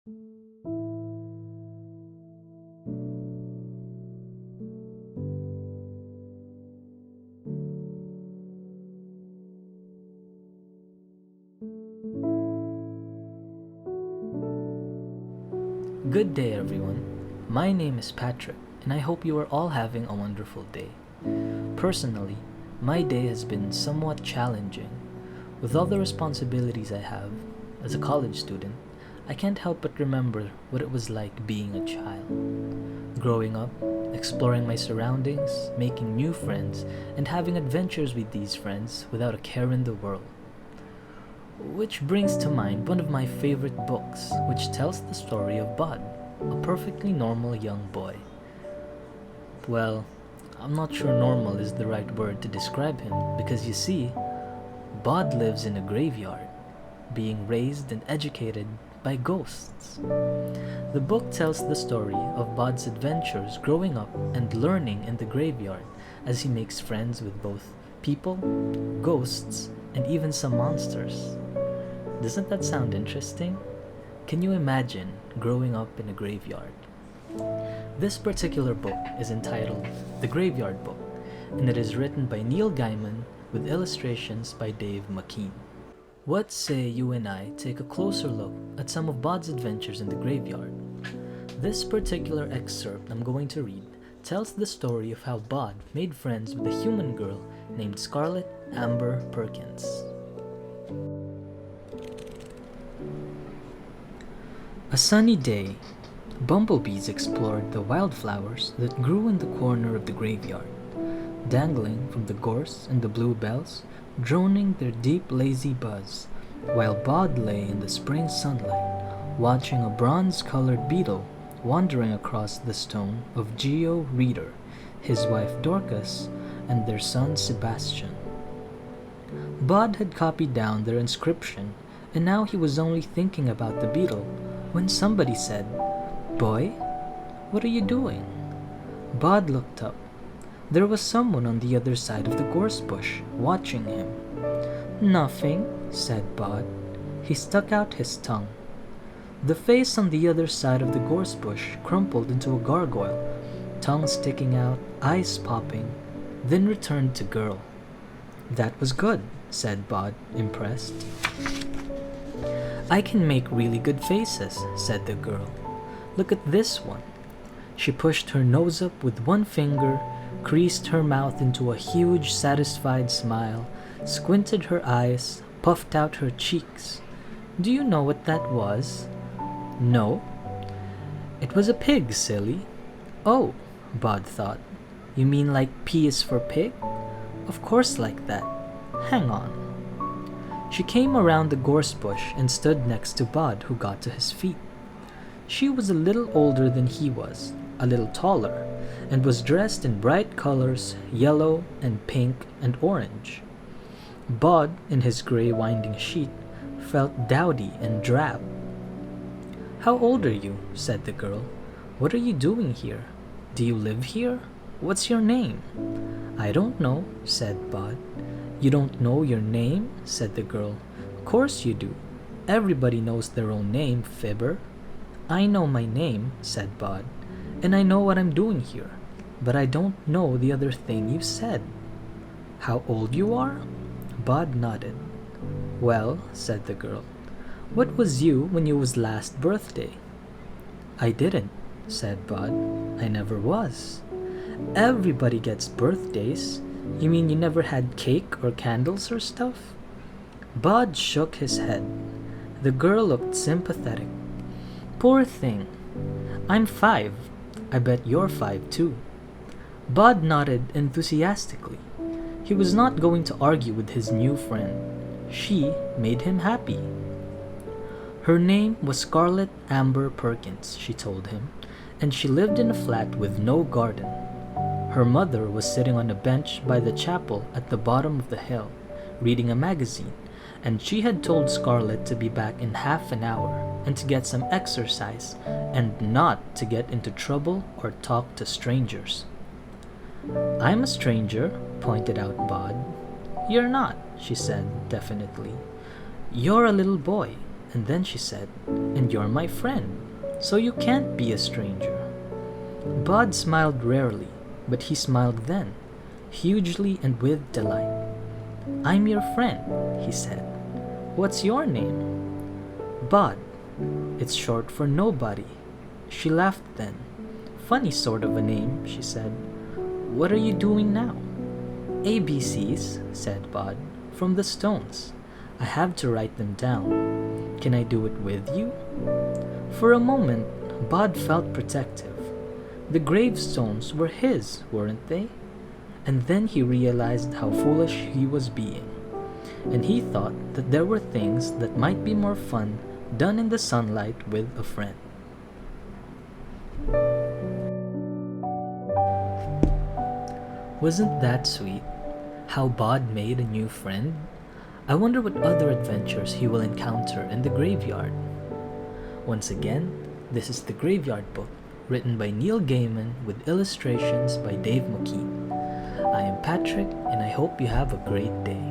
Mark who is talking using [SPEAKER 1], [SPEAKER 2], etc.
[SPEAKER 1] Good day, everyone. My name is Patrick, and I hope you are all having a wonderful day. Personally, my day has been somewhat challenging. With all the responsibilities I have as a college student, I can't help but remember what it was like being a child. Growing up, exploring my surroundings, making new friends, and having adventures with these friends without a care in the world. Which brings to mind one of my favorite books, which tells the story of Bud, a perfectly normal young boy. Well, I'm not sure normal is the right word to describe him, because you see, Bud lives in a graveyard, being raised and educated by ghosts. The book tells the story of Bud's adventures growing up and learning in the graveyard as he makes friends with both people, ghosts, and even some monsters. Doesn't that sound interesting? Can you imagine growing up in a graveyard? This particular book is entitled The Graveyard Book, and it is written by Neil Gaiman with illustrations by Dave McKean. What say you and I take a closer look at some of Bud's adventures in the graveyard? This particular excerpt I'm going to read tells the story of how Bud made friends with a human girl named Scarlett Amber Perkins. A sunny day, bumblebees explored the wildflowers that grew in the corner of the graveyard, dangling from the gorse and the bluebells, droning their deep lazy buzz, while Bud lay in the spring sunlight, watching a bronze-colored beetle wandering across the stone of Geo Reader, his wife Dorcas, and their son Sebastian. Bud had copied down their inscription, and now he was only thinking about the beetle when somebody said, "Boy, what are you doing?" Bud looked up. There was someone on the other side of the gorse bush, watching him. "Nothing," said Bud. He stuck out his tongue. The face on the other side of the gorse bush crumpled into a gargoyle, tongue sticking out, eyes popping, then returned to girl. "That was good," said Bud, impressed. "I can make really good faces," said the girl. "Look at this one." She pushed her nose up with one finger, creased her mouth into a huge, satisfied smile, squinted her eyes, puffed out her cheeks. "Do you know what that was?" "No." "It was a pig, silly." "Oh," Bud thought. "You mean like P is for pig?" "Of course like that. Hang on." She came around the gorse bush and stood next to Bud, who got to his feet. She was a little older than he was, a little taller, and was dressed in bright colors, yellow and pink and orange. Bud, in his gray winding sheet, felt dowdy and drab. "How old are you?" said the girl. "What are you doing here? Do you live here? What's your name?" "I don't know," said Bud. "You don't know your name?" said the girl. "Course you do. Everybody knows their own name, fibber." "I know my name," said Bud, "and I know what I'm doing here, but I don't know the other thing you said." "How old you are?" Bud nodded. "Well," said the girl, "what was you when you was last birthday?" "I didn't," said Bud. "I never was." "Everybody gets birthdays. You mean you never had cake or candles or stuff?" Bud shook his head. The girl looked sympathetic. "Poor thing. I'm 5. I bet you're 5 too." Bud nodded enthusiastically. He was not going to argue with his new friend. She made him happy. Her name was Scarlett Amber Perkins, she told him, and she lived in a flat with no garden. Her mother was sitting on a bench by the chapel at the bottom of the hill, reading a magazine, and she had told Scarlett to be back in half an hour and to get some exercise and not to get into trouble or talk to strangers. "I'm a stranger," pointed out Bud. "You're not," she said definitely. "You're a little boy, And then she said, "And you're my friend, so you can't be a stranger." Bod smiled rarely, but he smiled then, hugely and with delight. "I'm your friend," he said. "What's your name?" "Bod. It's short for nobody." She laughed then. "Funny sort of a name," she said. "What are you doing now?" "ABCs," said Bod, "from the stones. I have to write them down. Can I do it with you?" For a moment, Bod felt protective. The gravestones were his, weren't they? And then he realized how foolish he was being. And he thought that there were things that might be more fun done in the sunlight with a friend. Wasn't that sweet? How Bod made a new friend? I wonder what other adventures he will encounter in the graveyard. Once again, this is The Graveyard Book, written by Neil Gaiman with illustrations by Dave McKean. I am Patrick, and I hope you have a great day.